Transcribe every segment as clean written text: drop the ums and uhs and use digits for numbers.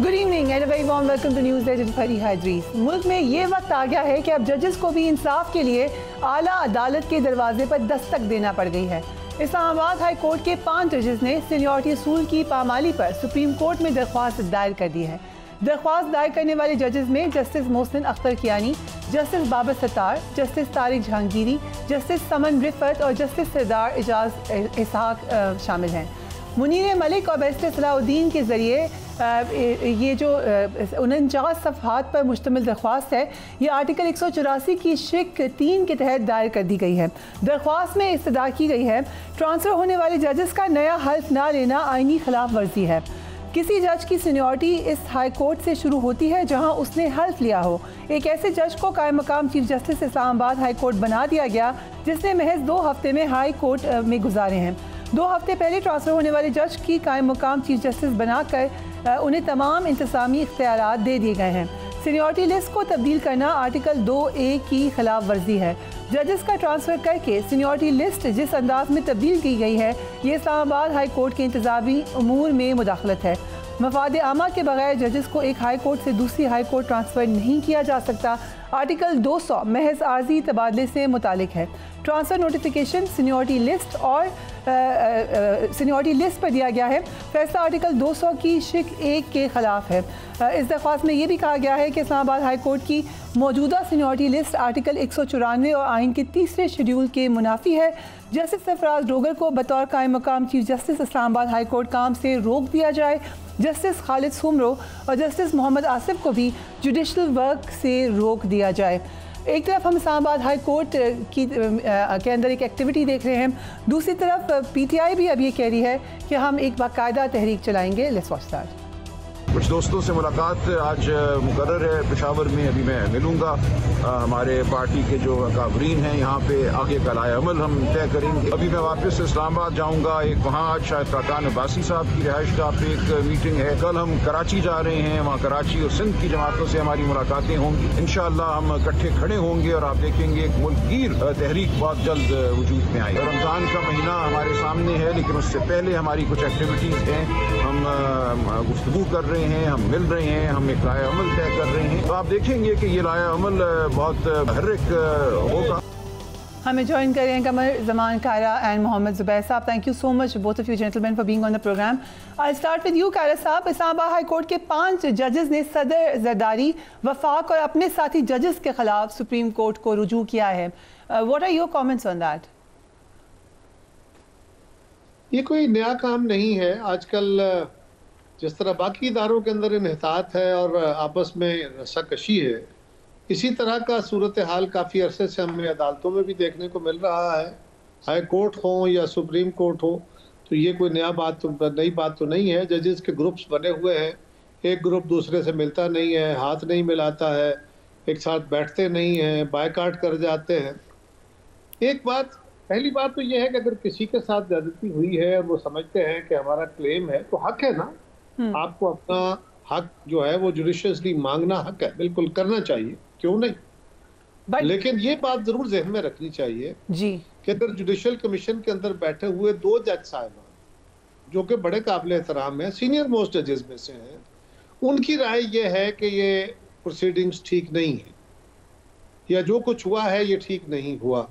Good evening and very warm welcome to news agent Fariha Idrees. मुल्क में ये वक्त आ गया है कि अब जजेस को भी इंसाफ के लिए आला अदालत के दरवाजे पर दस्तक देना पड़ गई है। इस्लामाबाद हाई कोर्ट के 5 जजेस ने सीनियरिटी असूल की पामाली पर सुप्रीम कोर्ट में दरख्वास्त दायर कर दी है। दरख्वास्त दायर करने वाले जजेस में justice Mohsin Akhtar Kiyani, justice Babar Sattar, justice Tariq Jahangiri, justice Saman Rifat और जस्टिस सरदार एजाज इसहाक शामिल हैं। मुनीर मलिक और बैरिस्टर सलाहुद्दीन के ज़रिए ये जो 49 सफ़हात पर मुश्तमिल दरख्वास्त है, ये आर्टिकल 184 की शिक 3 के तहत दायर कर दी गई है। दरख्वास्त में इस्तदा की गई है ट्रांसफ़र होने वाले जजेस का नया हल्फ ना लेना आइनी खिलाफ वर्जी है। किसी जज की सीनियरिटी इस हाई कोर्ट से शुरू होती है जहां उसने हल्फ लिया हो। एक ऐसे जज को कायम मकाम chief justice Islamabad high court बना दिया गया जिसने महज 2 हफ्ते में हाई कोर्ट में गुजारे हैं। 2 हफ्ते पहले ट्रांसफ़र होने वाले जज की कायम मकाम चीफ जस्टिस बनाकर उन्हें तमाम इंतज़ामी इख्तियारात दे दिए गए हैं। सीनियरिटी लिस्ट को तब्दील करना आर्टिकल 2A की खिलाफ वर्जी है। जजेस का ट्रांसफ़र करके सीनियरिटी लिस्ट जिस अंदाज में तब्दील की गई है, ये इस्लामाबाद हाई कोर्ट के इंतज़ामी उमूर में मुदाखलत है। मफाद आमा के बगैर जजेस को एक हाई कोर्ट से दूसरी हाई कोर्ट ट्रांसफ़र नहीं किया जा सकता। आर्टिकल 200 महज आर्जी तबादले से मुतालिक है। ट्रांसफ़र नोटिफिकेशन सीनियरिटी लिस्ट और सीनियरिटी लिस्ट पर दिया गया है। फैसला आर्टिकल 200 की शिक 1 के ख़िलाफ़ है। इस दरख्वास्त में ये भी कहा गया है कि इस्लामाबाद हाई कोर्ट की मौजूदा सीनियरिटी लिस्ट आर्टिकल 194 और आइन के 3रे शेड्यूल के मुनाफी है। जस्टिस सरफराज डोगर को बतौर कायम मकाम chief justice Islamabad high court काम से रोक दिया जाए। जस्टिस खालिद सुमरो और जस्टिस मोहम्मद आसिफ को भी जुडिशल वर्क से रोक दिया जाए। एक तरफ हम इस्लामाबाद हाई कोर्ट के अंदर एक एक्टिविटी देख रहे हैं, दूसरी तरफ PTI भी अब ये कह रही है कि हम एक बाकायदा तहरीक चलाएंगे। Let's watch that. कुछ दोस्तों से मुलाकात आज मुकर्रर है पेशावर में, अभी मैं मिलूंगा। हमारे पार्टी के जो काबरीन हैं यहाँ पे आगे का लाए अमल हम तय करेंगे। अभी मैं वापस इस्लामाबाद जाऊंगा। एक वहाँ आज शायद काकान अब्बासी साहब की रिहाइश का पे एक मीटिंग है। कल हम कराची जा रहे हैं, वहाँ कराची और सिंध की जमातों से हमारी मुलाकातें होंगी। इंशाअल्लाह हम इकट्ठे खड़े होंगे और आप देखेंगे एक मुल्कगीर तहरीक बहुत जल्द वजूद में आएगी। रमज़ान का महीना हमारे सामने है, लेकिन उससे पहले हमारी कुछ एक्टिविटीज़ हैं। हम गुफ्तगू कर रहे हैं, हम मिल रहे हैं, हम एक राय अमल तय कर रहे हैं। तो आप देखेंगे कि ये राय अमल बहुत मुहर्रिक होगा। हमें ज्वाइन कर रहे हैं कमर जमान कायरा एंड मोहम्मद जुबैर साहब। Thank you so much both of you gentleman for being on the program. I start with you Kaira साहब। इस्लामाबाद हाई कोर्ट के 5 जजेस ने सदर जरदारी, वफाक और अपने साथी जजेस के खिलाफ सुप्रीम कोर्ट को रुजू किया है। What are your comments on that? ये कोई नया काम नहीं है। आजकल जिस तरह बाकी इदारों के अंदर इन्हितात है और आपस में रस्साकशी है, इसी तरह का सूरत हाल काफ़ी अरसे से हमें अदालतों में भी देखने को मिल रहा है। हाई कोर्ट हो या सुप्रीम कोर्ट हो, तो ये कोई नई बात तो नहीं है। जजेस के ग्रुप्स बने हुए हैं, एक ग्रुप दूसरे से मिलता नहीं है, हाथ नहीं मिलाता है, एक साथ बैठते नहीं हैं, बायकाट कर जाते हैं। पहली बात तो ये है कि अगर किसी के साथ ज्यादती हुई है और वो समझते हैं कि हमारा क्लेम है, तो हक है ना, आपको अपना हक जो है वो जुडिशियसली मांगना हक है, बिल्कुल करना चाहिए, क्यों नहीं। लेकिन ये बात जरूर जहन में रखनी चाहिए जी कि अगर जुडिशियल कमीशन के अंदर बैठे हुए 2 जज साहिबान जो कि बड़े काबिल एहतराम है, सीनियर मोस्ट जजेस में से हैं, उनकी राय ये है कि ये प्रोसीडिंग्स ठीक नहीं है, या जो कुछ हुआ है ये ठीक नहीं हुआ,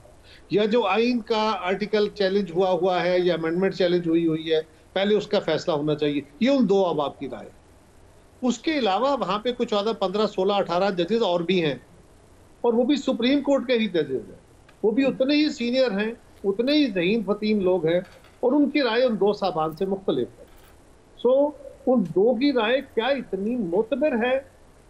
या जो आइन का आर्टिकल चैलेंज हुआ है या अमेंडमेंट चैलेंज हुई है, पहले उसका फैसला होना चाहिए, ये उन 2 अहबाब की राय। उसके अलावा वहां पे कुछ 14, 15, 16, 18 जजेस और भी हैं, और वो भी सुप्रीम कोर्ट के ही जजेस हैं। वो भी उतने ही सीनियर हैं, उतने ही ज़हीन फतीन लोग हैं, और उनकी राय उन 2 साहबान से मुख्तलिफ है। सो उन 2 की राय क्या इतनी मोतबर है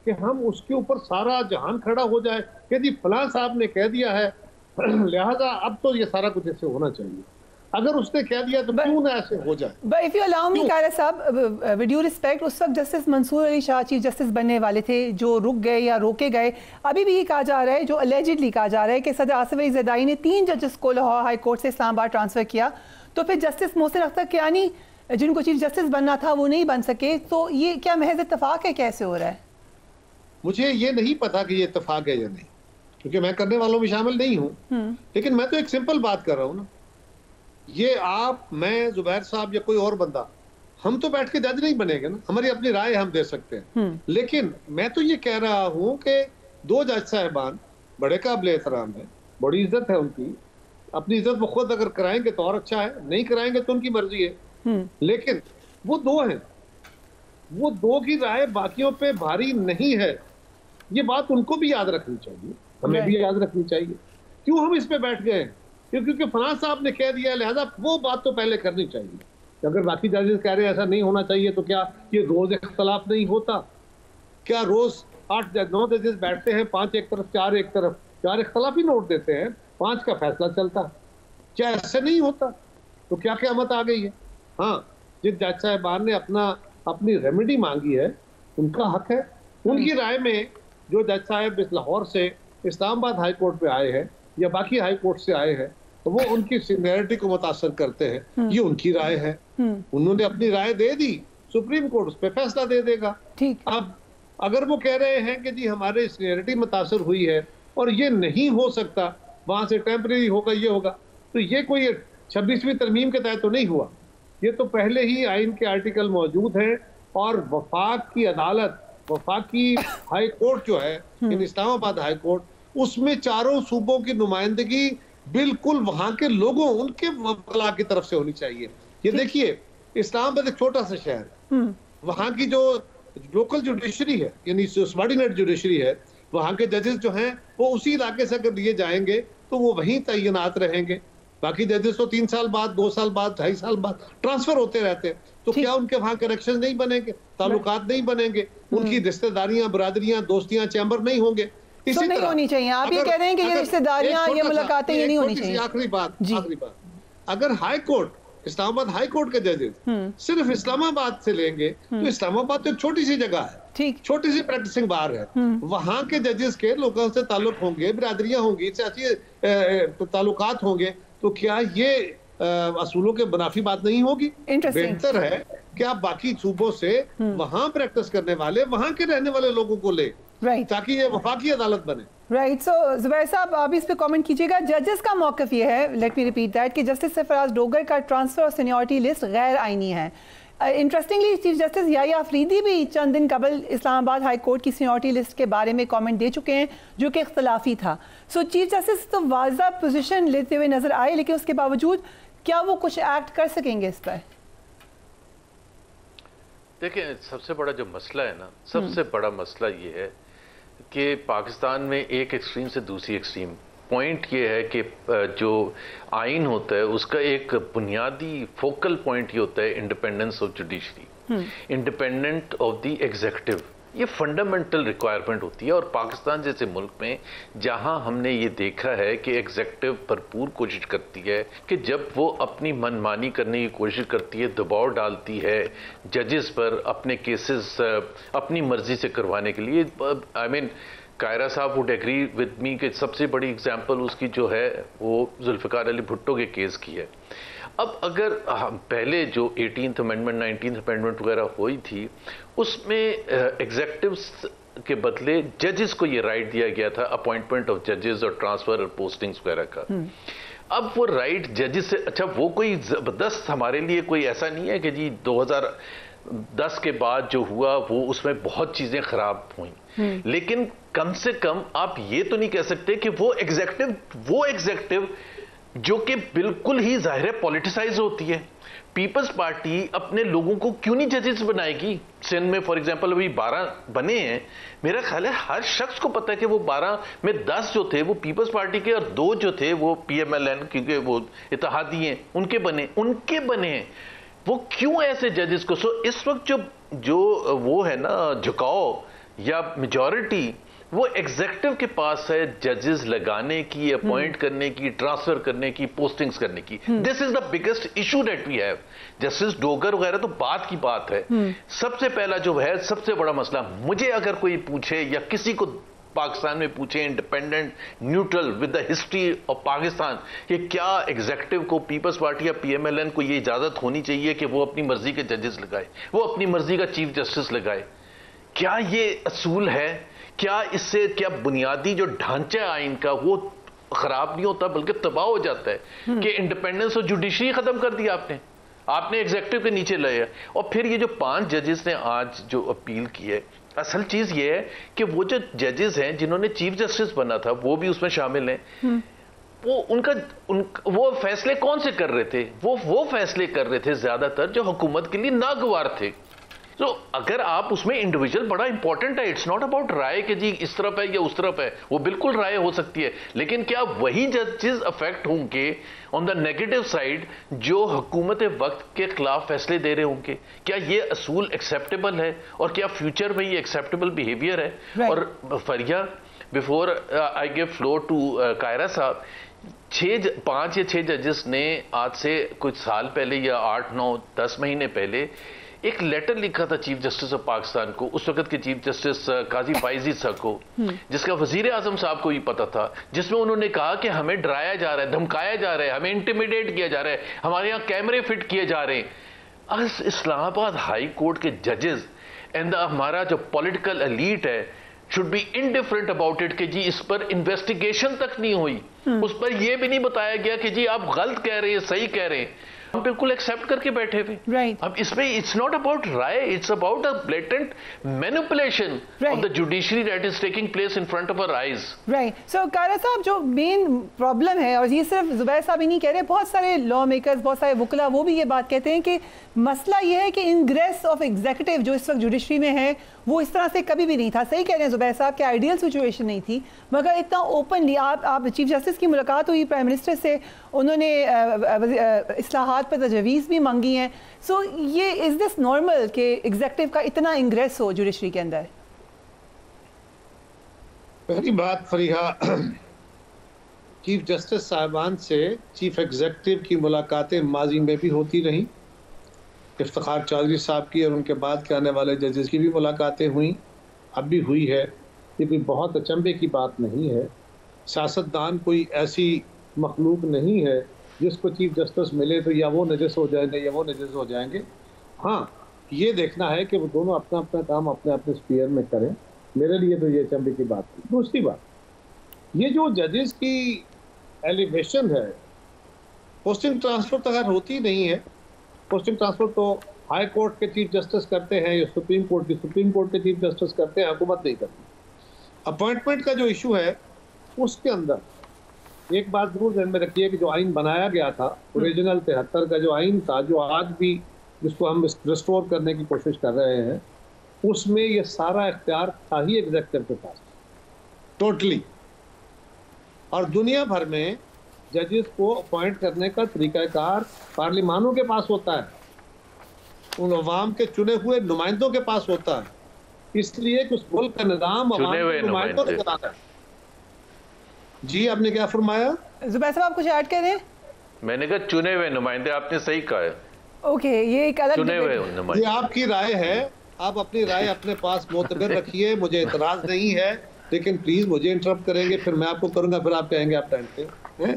कि हम उसके ऊपर सारा जहान खड़ा हो जाए कि जी फलां साहब ने कह दिया है, लिहाजा अब तो ये सारा कुछ ऐसे होना चाहिए। अगर उसने कह दिया तो क्यों ना ऐसे हो जाए। But if you allow me Kaira साहब, विद ड्यू रिस्पेक्ट, उस वक्त justice Mansoor Ali Shah chief justice बनने वाले थे, जो रुक गए या रोके गए। अभी भी ये कहा जा रहा है, जो अलेजिडली कहा जा रहा है, कि सदर आसिफ अली जरदारी ने 3 जजेस को लाहौर हाई कोर्ट से इस्लामाबाद ट्रांसफ़र किया, तो फिर जस्टिस मोहसिन अख्तर कियानी जिनको चीफ जस्टिस बनना था वो नहीं बन सके। तो ये क्या महज इत्तेफाक है, कैसे हो रहा है? मुझे ये नहीं पता कि ये इत्तेफाक है या नहीं, क्योंकि मैं करने वालों में शामिल नहीं हूँ। लेकिन मैं तो एक सिंपल बात कर रहा हूँ ना, ये आप, मैं, जुबैर साहब या कोई और बंदा, हम तो बैठ के जज नहीं बनेंगे ना, हमारी अपनी राय हम दे सकते हैं। लेकिन मैं तो ये कह रहा हूं कि 2 जज साहिबान बड़े काबिल एहतराम है, बड़ी इज्जत है उनकी, अपनी इज्जत वो खुद अगर कराएंगे तो और अच्छा है, नहीं कराएंगे तो उनकी मर्जी है। लेकिन वो 2 हैं, वो 2 की राय बाकियों पे भारी नहीं है, ये बात उनको भी याद रखनी चाहिए, हमें भी याद रखनी चाहिए। क्यों हम इस पे बैठ गए? क्योंकि फलां साहब ने कह दिया, लिहाजा वो बात तो पहले करनी चाहिए। अगर बाकी जजेस कह रहे हैं ऐसा नहीं होना चाहिए, तो क्या ये रोज इख्तलाफ नहीं होता? क्या रोज 8-9 जजेस बैठते हैं, 5 एक तरफ 4 एक तरफ, 4 इख्तलाफी नोट देते हैं, 5 का फैसला चलता? क्या ऐसे नहीं होता? तो क्या क़यामत आ गई है? हाँ, जिन जज साहिबान ने अपनी रेमेडी मांगी है, उनका हक है। उनकी राय में जो जज साहब इस लाहौर से इस्लामाबाद हाई कोर्ट पे आए हैं या बाकी हाई कोर्ट से आए हैं, तो वो उनकी सीनियरिटी को मुतासर करते हैं, ये उनकी राय है। उन्होंने अपनी राय दे दी, सुप्रीम कोर्ट उस पर फैसला दे देगा। अब अगर वो कह रहे हैं कि जी हमारे सीनियरिटी मुतासर हुई है और ये नहीं हो सकता, वहां से टेम्परेरी होगा, ये होगा, तो ये कोई 26वीं तरमीम के तहत तो नहीं हुआ, ये तो पहले ही आइन के आर्टिकल मौजूद हैं। और वफाक की अदालत, वफाकी हाई कोर्ट जो है इन इस्लामाबाद हाई कोर्ट, उसमें चारों सूबों की नुमाइंदगी बिल्कुल वहां के लोगों, उनके वकला की तरफ से होनी चाहिए। ये देखिए, इस्लामाबाद एक छोटा सा शहर, वहां की जो लोकल जुडिशरी है, यानी सबऑर्डिनेट जुडिशरी है, वहां के जजेस जो हैं वो उसी इलाके से अगर लिए जाएंगे तो वो वहीं तैनात रहेंगे। बाकी जजेस तो 3 साल बाद, 2 साल बाद, 2.5 साल बाद ट्रांसफर होते रहते हैं। तो क्या उनके वहां कनेक्शन नहीं बनेंगे, ताल्लुकात नहीं बनेंगे, उनकी रिश्तेदारियां, बरादरियां, दोस्तियां, चैम्बर नहीं होंगे? इसी नहीं होनी चाहिए। आप ये कह रहे हैं कि ये रिश्तेदारियां, ये मुलाकातें ये नहीं होनी चाहिए। आखिरी बात, अगर high court, Islamabad high court के जजेस सिर्फ इस्लामाबाद से लेंगे तो इस्लामाबाद तो एक छोटी सी जगह है, ठीक, छोटी सी प्रैक्टिसिंग बार है, वहां के जजेस के लोगों से ताल्लुक होंगे, बिरादरियां होंगी, सियासी ताल्लुकात होंगे, तो क्या ये असूलों के मुनाफी बात नहीं होगी? बेहतर है कि आप बाकी सूबों से वहां प्रैक्टिस करने वाले, वहां के रहने वाले लोगों को ले, ताकि ये वफाकी अदालत बने। राइट। सो जुबैर साहब, आप इस पे कमेंट कीजिएगा। जजेस का मौक़िफ़ ये है, लेट मी रिपीट दैट, कि जस्टिस सरफराज डोगर का ट्रांसफ़र और सीनियरिटी लिस्ट गैर आइनी है। Interestingly chief justice Yahya Afridi भी चंद दिन कबल इस्लामाबाद हाई कोर्ट की सीनियरिटी लिस्ट के बारे में कमेंट दे चुके हैं, जो कि इख्तलाफी था। सो चीफ जस्टिस तो वाज़ा पोजीशन लेते हुए नजर आए, लेकिन उसके बावजूद क्या वो कुछ एक्ट कर सकेंगे इस पर? देखिए, सबसे बड़ा जो मसला है ना, सबसे बड़ा मसला ये है कि पाकिस्तान में एक एक्सट्रीम से दूसरी एक्सट्रीम, पॉइंट ये है कि जो आइन होता है उसका एक बुनियादी फोकल पॉइंट ये होता है independence of judiciary, independent of the executive. ये फंडामेंटल रिक्वायरमेंट होती है। और पाकिस्तान जैसे मुल्क में जहां हमने ये देखा है कि एग्जीक्यूटिव भरपूर कोशिश करती है कि जब वो अपनी मनमानी करने की कोशिश करती है, दबाव डालती है जजेस पर अपने केसेस अपनी मर्जी से करवाने के लिए, आई मीन कायरा साहब वुड एग्री विद मी कि सबसे बड़ी एग्जांपल उसकी जो है वो जुल्फ़िकार अली भुट्टो के केस की है। अब अगर पहले जो 18th अमेंडमेंट 19th अमेंडमेंट वगैरह हुई थी, उसमें एग्जीक्यूटिव्स के बदले जजेस को ये राइट दिया गया था अपॉइंटमेंट ऑफ जजेस और ट्रांसफर और पोस्टिंग्स वगैरह का। अब वो राइट जजेस से, अच्छा वो कोई जबरदस्त हमारे लिए कोई ऐसा नहीं है कि जी 2010 के बाद जो हुआ वो उसमें बहुत चीजें खराब हुई, लेकिन कम से कम आप ये तो नहीं कह सकते कि वो एग्जीक्यूटिव जो कि बिल्कुल ही जाहिर है पॉलिटिसाइज होती है। पीपल्स पार्टी अपने लोगों को क्यों नहीं जजेस बनाएगी? सिंध में फॉर एग्जांपल अभी 12 बने हैं, मेरा ख्याल है हर शख्स को पता है कि वो 12 में 10 जो थे वो पीपल्स पार्टी के और 2 जो थे वो PMLN, क्योंकि वो इत्तेहादी हैं, उनके बने हैं। वो क्यों ऐसे जजेस को? सो इस वक्त जो वो है ना झुकाव या मेजॉरिटी, वो एग्जीक्यूटिव के पास है जजेस लगाने की, अपॉइंट करने की, ट्रांसफर करने की, पोस्टिंग्स करने की। This is the biggest issue that we have. Justice Dogar वगैरह तो बात की बात है। सबसे पहला जो है, सबसे बड़ा मसला, मुझे अगर कोई पूछे या किसी को पाकिस्तान में पूछे, independent neutral with the history of Pakistan, कि क्या एग्जीक्यूटिव को, पीपल्स पार्टी या PMLN को ये इजाजत होनी चाहिए कि वो अपनी मर्जी के जजेस लगाए, वो अपनी मर्जी का चीफ जस्टिस लगाए? क्या ये असूल है? क्या इससे क्या बुनियादी जो ढांचा है आइन का वो खराब नहीं होता बल्कि तबाह हो जाता है? कि इंडिपेंडेंस ऑफ जुडिशरी खत्म कर दिया आपने। आपने एग्जीक्यूटिव के नीचे लाया। और फिर ये जो 5 जजेस ने आज जो अपील की है, असल चीज ये है कि वो जो जजेस हैं जिन्होंने चीफ जस्टिस बना था वो भी उसमें शामिल हैं। वो फैसले कौन से कर रहे थे? वो फैसले कर रहे थे ज्यादातर जो हुकूमत के लिए नागवार थे। तो अगर आप उसमें इंडिविजुअल, बड़ा इंपॉर्टेंट है, इट्स नॉट अबाउट राय कि जी इस तरफ है या उस तरफ है, वो बिल्कुल राय हो सकती है, लेकिन क्या वही जजेस अफेक्ट होंगे ऑन द नेगेटिव साइड जो हुकूमत वक्त के खिलाफ फैसले दे रहे होंगे? क्या ये असूल एक्सेप्टेबल है और क्या फ्यूचर में ये एक्सेप्टेबल बिहेवियर है? Right. और Fariya, before I give floor to Kaira साहब, 5 या 6 जजेस ने आज से कुछ साल पहले या 8, 9, 10 महीने पहले एक लेटर लिखा था चीफ जस्टिस ऑफ पाकिस्तान को, उस वक्त के चीफ जस्टिस काजी फाइजी साहब को, जिसका वजीर आजम साहब को ही पता था, जिसमें उन्होंने कहा कि हमें डराया जा रहा है, धमकाया जा रहा है, हमें इंटिमिडेट किया जा रहा है, हमारे यहाँ कैमरे फिट किए जा रहे हैं। इस्लामाबाद हाई कोर्ट के जजेस एंड हमारा जो पॉलिटिकल एलीट है should be indifferent about it कि जी इस पर इन्वेस्टिगेशन तक नहीं हुई, उस पर यह भी नहीं बताया गया कि जी आप गलत कह रहे हैं, सही कह रहे हैं, हम बिल्कुल एक्सेप्ट करके बैठे हुए। Right. अब इसमें इट्स नॉट अबाउट राय, it's about a blatant manipulation of the judiciary that is taking place in front of our eyes. Right. So Kaira साहब, जो मेन प्रॉब्लम है, और ये सिर्फ जुबैर साहब ही नहीं कह रहे, बहुत सारे लॉ मेकर्स, बहुत सारे वकला वो भी ये बात कहते हैं कि मसला ये है कि इंग्रेस ऑफ एग्जीक्यूटिव जो इस वक्त जुडिशरी में है वो इस तरह से कभी भी नहीं था। सही कह रहे हैं जुबैर साहब कि आइडियल सिचुएशन नहीं थी, मगर इतना ओपनली आप चीफ जस्टिस की मुलाकात हुई प्राइम मिनिस्टर से, उन्होंने इस्लाहात पर तजवीज़ भी मांगी हैं। सो ये इज दिस नॉर्मल कि एग्जीक्यूटिव का इतना इंग्रेस हो जुडिशरी के अंदर? पहली बात फरीहा, चीफ जस्टिस साहिबान से चीफ एग्जीक्यूटिव की मुलाकातें माजी में भी होती रहीं। इफ्तिखार चौधरी साहब की और उनके बाद के आने वाले जजेस की भी मुलाकातें हुई, अब भी हुई है। ये कोई बहुत अचंभे की बात नहीं है। सियासतदान कोई ऐसी मखलूक नहीं है जिसको चीफ जस्टिस मिले तो या वो नजस हो जाएंगे या वो नजस हो जाएंगे। हाँ, ये देखना है कि वो दोनों अपना अपना काम अपने अपने स्पीयर में करें। मेरे लिए तो ये अचंभे की बात थी। दूसरी बात, ये जो जजेस की एलिवेशन है, पोस्टिंग ट्रांसफर तो अगर होती नहीं है, पोस्टिंग ट्रांसफर तो हाई कोर्ट के चीफ जस्टिस करते हैं या सुप्रीम कोर्ट के चीफ जस्टिस करते हैं, हुकूमत नहीं करती। अपॉइंटमेंट का जो इशू है उसके अंदर एक बात जरूर ध्यान में रखिए कि जो आइन बनाया गया था, ओरिजिनल 73 का जो आइन था, जो आज भी जिसको हम रिस्टोर करने की कोशिश कर रहे हैं, उसमें ये सारा इख्तियार था ही एग्जीक्यूटिव के पास टोटली। और दुनिया भर में जजेस को अपॉइंट करने का तरीकाकार पार्लिमानों के पास होता है, उन अवाम के चुने हुए नुमाइंदों के पास होता है, इसलिए कि उस मुल्क का निज़ाम अवाम के नुमाइंदों ने चलाना है। जी, आपने क्या फरमाया? जुबैर साहब, आप कुछ ऐड करें? मैंने कहा चुने हुए नुमाइंदे, आपने सही कहा है। ओके, ये एक अलग चुने हुए नुमाइंदे। ये आपकी राय है, आप अपनी राय अपने पास मोतबर रखिए, मुझे इतराज नहीं है, लेकिन प्लीज मुझे इंटरप्ट करेंगे, फिर मैं आपको करूंगा, फिर आप कहेंगे आप टाइम पे,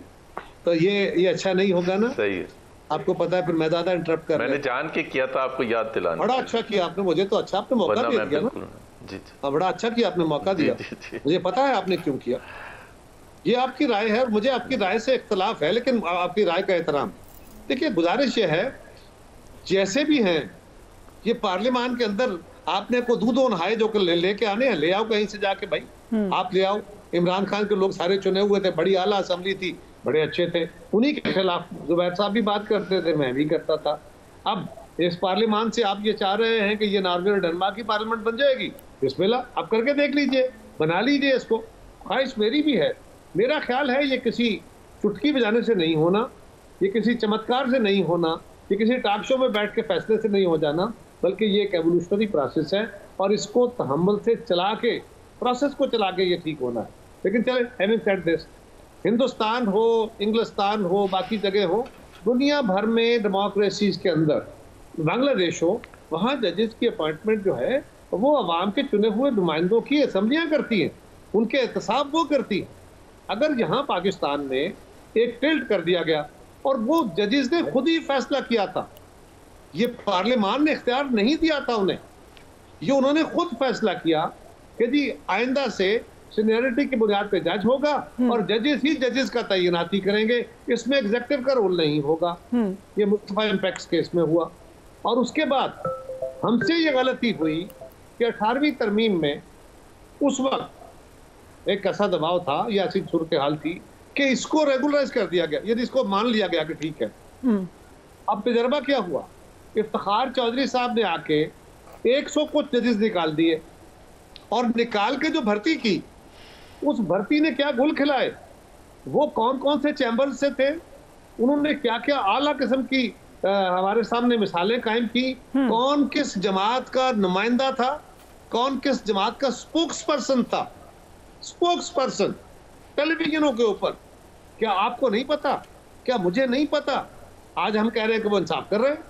तो ये अच्छा नहीं होगा ना। सही है, आपको पता है फिर मैं ज्यादा इंटरप्ट कर रहा हूं। मैंने जान के किया था आपको याद दिलाने। बड़ा अच्छा किया आपने, मुझे तो अच्छा आपने मौका दे दिया ना। जी, बड़ा अच्छा किया आपने, मौका दिया। मुझे पता है आपने क्यों किया। ये आपकी राय है और मुझे आपकी राय से इख्तलाफ है, लेकिन आपकी राय का एहतराम। देखिए, गुजारिश ये है, जैसे भी हैं ये पार्लियामान के अंदर आपने को दूध नहाए जो लेके आने हैं, ले आओ कहीं से जाके भाई, आप ले आओ। इमरान खान के लोग सारे चुने हुए थे, बड़ी आला असम्बली थी, बड़े अच्छे थे, उन्हीं के खिलाफ जुबैर साहब भी बात करते थे, मैं भी करता था। अब इस पार्लियामान से आप ये चाह रहे हैं कि ये नॉर्वे और डेनमार्क की पार्लियामेंट बन जाएगी, बिस्मिल्लाह, आप करके देख लीजिए, बना लीजिए इसको। ख्वाहिश मेरी भी है। मेरा ख्याल है ये किसी चुटकी बजाने से नहीं होना, ये किसी चमत्कार से नहीं होना, ये किसी टॉक शो में बैठ के फैसले से नहीं हो जाना, बल्कि ये एक एवोल्यूशनरी प्रोसेस है और इसको तहम्मुल से चला के, प्रोसेस को चला के ये ठीक होना है। लेकिन चले, हैविंग सेड दिस, हिंदुस्तान हो, इंग्लिस्तान हो, बाकी जगह हो, दुनिया भर में डेमोक्रेसीज के अंदर, बांग्लादेश हो, वहाँ जजेस की अपॉइंटमेंट जो है वो अवाम के चुने हुए नुमाइंदों की असम्बलियाँ करती हैं, उनके एहतसाब वो करती हैं। अगर यहाँ पाकिस्तान में एक टिल्ट कर दिया गया और वो जजेस ने खुद ही फैसला किया था, ये पार्लियामान ने इख्तियार नहीं दिया था उन्हें, ये उन्होंने खुद फैसला किया कि जी आइंदा से सीनियरिटी की बुनियाद पे जज होगा और जजेस ही जजेस का तैनाती करेंगे, इसमें एग्जेक्टिव का रोल नहीं होगा। ये मुस्तफा इम्पैक्ट केस में हुआ। और उसके बाद हमसे ये गलती हुई कि 18वीं तरमीम में उस वक्त एक ऐसा दबाव था या ऐसी सूरत हाल थी कि इसको रेगुलराइज कर दिया गया, यदि इसको मान लिया गया कि ठीक है। अब तजर्बा क्या हुआ, इफ्तिखार चौधरी साहब ने आके 100 कुछ जजेस निकाल दिए और निकाल के जो भर्ती की, उस भर्ती ने क्या गुल खिलाए, वो कौन कौन से चैम्बर से थे, उन्होंने क्या क्या आला किस्म की हमारे सामने मिसालें कायम की, कौन किस जमात का नुमाइंदा था, कौन किस जमात का स्पोक्स पर्सन था, स्पोक्स पर्सन टेलीविजनों के ऊपर। क्या आपको नहीं पता? क्या मुझे नहीं पता? आज हम कह रहे हैं कि वो इंसाफ कर रहे हैं।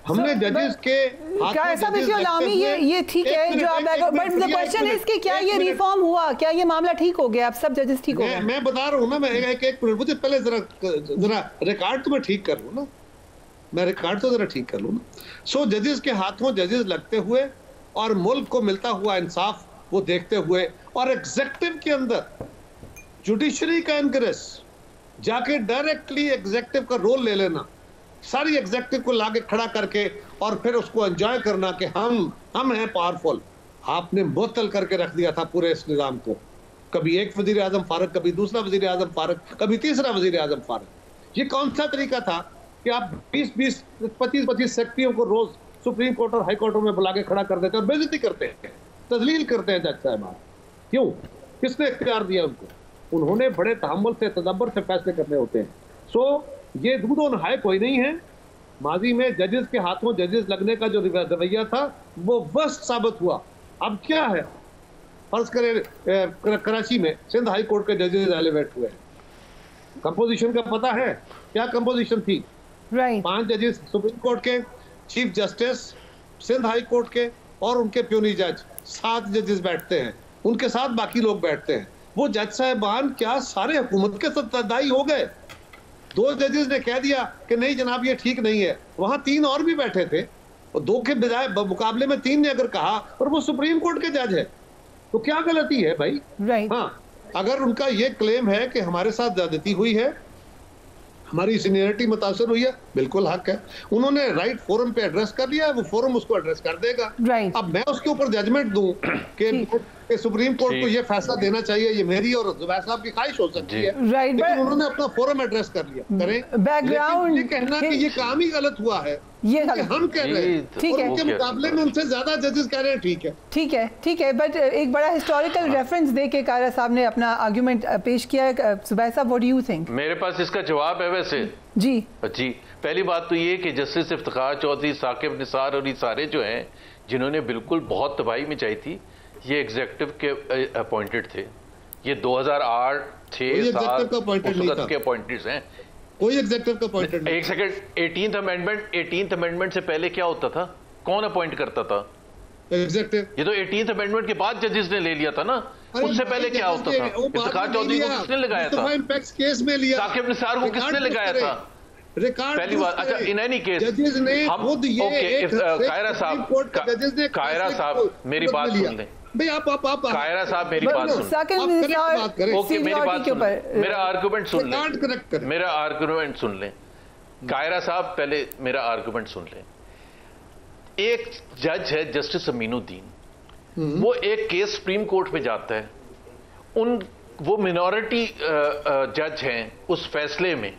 हमने जजेस के क्या ऐसा लामी ये ठीक है जो आप, बट द क्वेश्चन इज कि क्या ये रिफॉर्म हुआ, क्या ये मामला ठीक हो गया, अब सब जजेस ठीक हो गए? मैं बता रहा हूँ ना, मैं एक मिनट, मुझे पहले जरा रिकॉर्ड तो मैं ठीक कर लूँ ना, मैं रिकॉर्ड तो जरा ठीक कर लूँ ना। जजेस के हाथों जजेस लगते हुए और मुल्क को मिलता हुआ इंसाफ वो देखते हुए, और एग्जेक्टिव के अंदर जुडिशरी का इनग्रेस जाके डायरेक्टली एग्जेक्टिव का रोल ले लेना, सारी एग्जेक्टिव को लाके खड़ा करके और फिर उसको एंजॉय करना कि हम हैं पावरफुल। आपने बोतल करके रख दिया था पूरे इस निजाम को, कभी एक वजीर आजम फारग, कभी दूसरा वजीर आजम फारग, कभी तीसरा वजीर आजम फारग। ये कौन सा तरीका था कि आप 20-20, 25-25 सेक्रेटरियों को रोज सुप्रीम कोर्ट और हाई कोर्टों में बुला के खड़ा कर देते हैं और बेइज्जती करते हैं, तजलील करते हैं जज साहब? क्यों? किसने इख्तियार दिया उनको? उन्होंने बड़े तहम्मुल से, तदब्बर से फैसले करने होते हैं। ये दूध और नहाए कोई नहीं है। माजी में जजेस के हाथों जजेस लगने का जो रवैया था वो वर्स्ट साबित हुआ। अब क्या है, फर्ज करें कराची में सिंध हाई कोर्ट के जजेस एलिवेट हुए, कंपोजिशन का पता है क्या कंपोजिशन थी? 5 जजेस सुप्रीम कोर्ट के, chief justice Sindh high court के और उनके प्यूनी जज, 7 जजेस बैठते हैं, उनके साथ बाकी लोग बैठते हैं। वो जज साहबान क्या सारे हुकूमत के सत्तादाई हो गए? 2 जजेस ने कह दिया कि नहीं जनाब ये ठीक नहीं है, वहां 3 और भी बैठे थे, और 2 के बजाय मुकाबले में 3 ने अगर कहा, और वो सुप्रीम कोर्ट के जज है, तो क्या गलती है भाई? हाँ, अगर उनका ये क्लेम है कि हमारे साथ ज्यादती हुई है, हमारी सीनियरिटी मुतासर हुई है, बिल्कुल हक है, उन्होंने राइट फोरम पे एड्रेस कर लिया है, वो फोरम उसको एड्रेस कर देगा। अब मैं उसके ऊपर जजमेंट दूं कि सुप्रीम कोर्ट को ये फैसला देना चाहिए, ये मेरी और जुबैर साहब की ख्वाहिश हो सकती है, लेकिन उन्होंने अपना फोरम एड्रेस कर लिया। करें बैकग्राउंड, ये कहना कि ये काम ही गलत हुआ है, ये हम कह रहे हैं, ठीक है, उनके मुकाबले में उनसे ज्यादा जजेस कह रहे हैं ठीक है, ठीक है, बट एक बड़ा हिस्टोरिकल रेफरेंस दे के कायरा साहब ने अपना आर्गुमेंट पेश किया है। जुबैर साहब, व्हाट डू यू थिंक? मेरे पास इसका जवाब है वैसे। जी, पहली बात तो ये कि जस्टिस इफ्तिखार चौधरी, साकिब निसार और ये सारे जो हैं जिन्होंने बिल्कुल बहुत तबाही मचाई थी, ये एग्जेक्टिव के अपॉइंटेड थे। ये 2008, 6, 7 के अपॉइंटेड हैं। कोई एग्जेक्टिव का अपॉइंटेड नहीं। एक सेकंड, 18th अमेंडमेंट से पहले क्या होता था? कौन अपॉइंट करता था? एग्जेक्टिव। ये तो 18th अमेंडमेंट के बाद जजेस ने ले लिया था ना, उससे पहले क्या होता था? इफ्तिखार चौधरी को किसने लगाया था? केस में लिया। साकिब निसार को किसने लगाया था? पहली बात, अच्छा, इन एनी केस हम कायरा साहब मेरी बात सुन लें। कायरा साहब मेरी बात सुन लें। ओके, मेरी बात सुन लें, मेरा आर्गुमेंट सुन लें, मेरा आर्गुमेंट सुन लें। कायरा साहब पहले मेरा आर्गुमेंट सुन लें। एक जज है जस्टिस अमीनुद्दीन, वो एक केस सुप्रीम कोर्ट में जाता है, वो मिनॉरिटी जज हैं उस फैसले में,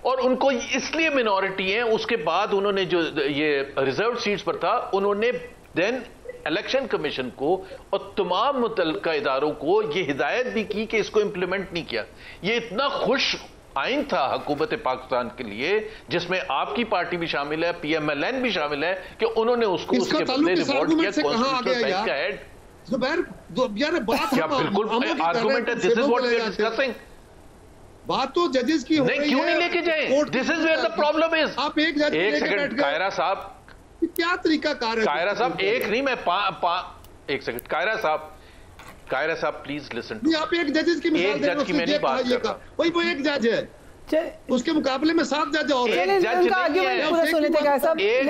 और उनको इसलिए मिनॉरिटी है, उसके बाद उन्होंने जो ये रिजर्व सीट्स पर था, उन्होंने देन इलेक्शन कमीशन को और तमाम मुतल्लिका इदारों को ये हिदायत भी की कि इसको इंप्लीमेंट नहीं किया। ये इतना खुश आइन था हुकूमत पाकिस्तान के लिए, जिसमें आपकी पार्टी भी शामिल है, PMLN भी शामिल है, कि उन्होंने उसको उसके बदले रिवॉर्ड किया कॉन्स्टिट्यूशनल बैंक का हेड। क्या बिल्कुल आर्गुमेंट है? This is what we are discussing. बात तो जजेस की हो नहीं, क्यों नहीं लेके जाए? This is where the problem is. आप एक सेकंड, कायरा साहब, क्या तरीका कार है? कायरा साहब एक नहीं, मैं एक सेकंड, कायरा साहब प्लीज लिसन। आप एक जजेस की मिसाल दे रहे हो, जज की मैं नहीं बात कर रहा। वही वो एक जज है, उसके मुकाबले में 7 जज और हैं।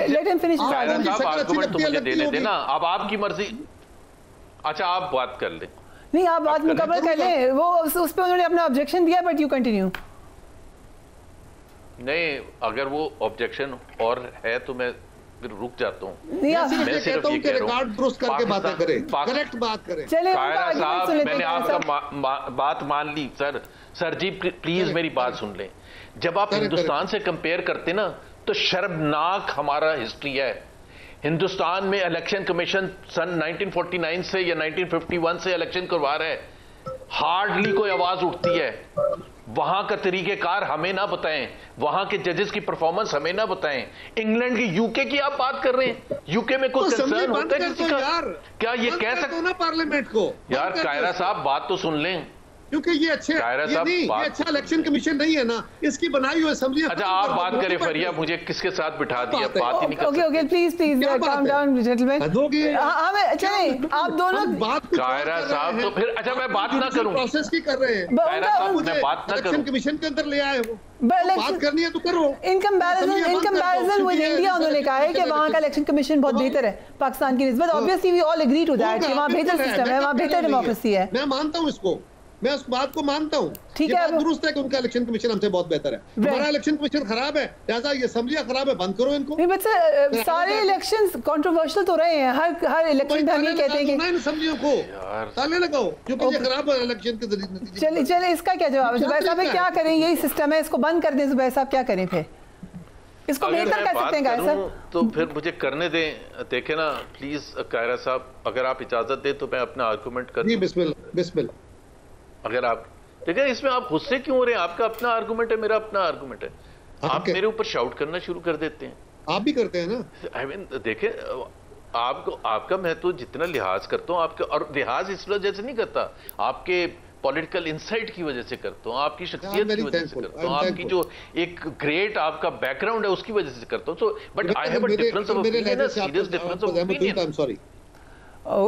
Let him finish. कायरा साहब आर्गुमेंट तो मुझे देने देना, अब आपकी मर्जी। अच्छा आप बात कर लें। नहीं, आप बात मुकम्मल कर लें। वो उस पर उन्होंने अपना ऑब्जेक्शन दिया, बट यू कंटिन्यू। नहीं, अगर वो ऑब्जेक्शन और है तो मैं फिर रुक जाता हूँ। मैं सिर्फ ये कह रहा हूँ करके बातें करें, करेक्ट बात करें। कायरा साहब, मैंने आपका बात मान ली। सर जी प्लीज मेरी बात सुन लें। जब आप हिंदुस्तान से कंपेयर करते ना तो शर्मनाक हमारा हिस्ट्री है। हिंदुस्तान में इलेक्शन कमीशन सन 1949 से या 1951 से इलेक्शन करवा रहा है, हार्डली कोई आवाज उठती है। वहां का तरीकेकार हमें ना बताएं, वहां के जजेस की परफॉर्मेंस हमें ना बताएं। इंग्लैंड की, यूके की आप बात कर रहे हैं, यूके में कोई कंसर्न होता है किसी का? क्या ये कह सकते ना पार्लियामेंट को? यार कायरा साहब बात तो सुन लें, क्योंकि ये अच्छा इलेक्शन कमीशन नहीं है ना, इसकी बनाई हुई असेंबली। अच्छा आप बात करें फरिया, मुझे किसके साथ बिठा दिया, बात ही नहीं कर सकते। Okay please calm down gentleman. चलें आप दोनों बात। कायरा साहब तो फिर अच्छा मैं बात ना करूं, प्रोसेस की कर रहे हैं। कायरा साहब मैं बात ना करूं, इलेक्शन कमीशन के अंदर ले आए हो, बात करनी है तो करो। इन कंपैरिजन विद इंडिया उन्होंने कहा है कि वहाँ का इलेक्शन कमीशन बहुत बेहतर है पाकिस्तान की निस्बत। Obviously we all agree to that कि वहाँ बेहतर सिस्टम है, वहाँ बेहतर डेमोक्रेसी है। मैं मानता हूँ इसको, मैं उस बात को मानता हूँ। ठीक है, दुरुस्त है कि उनका इलेक्शन कमीशन हमसे बहुत बेहतर है। हमारा इलेक्शन कमीशन खराब है, लिहाजा ये असेंबलियां खराब है, बंद करो इनको। नहीं बट सर सारे इलेक्शंस कंट्रोवर्शियल तो रहे हैं, हर इलेक्शन में हम ये कहते हैं कि असेंबलियों को ताले लगाओ क्योंकि ये खराब है इलेक्शन के जरिए। चलिए इसका क्या जवाब है जुबैर साहब? क्या करें, यही सिस्टम है, इसको बंद कर दें जुबैर साहब, क्या करें फिर? इसको बेहतर कर सकते हैं कायरा साहब? तो फिर मुझे करने दें। देखें ना प्लीज कायरा साहब, अगर आप इजाजत दें तो मैं अपना आर्गूमेंट कर दूं। बिस्मिल्लाह। अगर आप देखिए इसमें आप गुस्से क्यों हो रहे हैं? आपका अपना आर्गुमेंट है, मेरा अपना आर्गुमेंट है। आप मेरे ऊपर शाउट करना शुरू कर देते हैं। आप भी करते हैं ना। आई मीन देखें, आपका मैं तो जितना लिहाज करता हूँ आपका, और लिहाज इस वजह से नहीं करता, आपके पॉलिटिकल इंसाइट की वजह से करता हूँ, आपकी शख्सियत की वजह से करता हूँ, आपकी जो एक ग्रेट आपका बैकग्राउंड है उसकी वजह से करता हूँ। So but I have a difference of opinion, serious difference of opinion.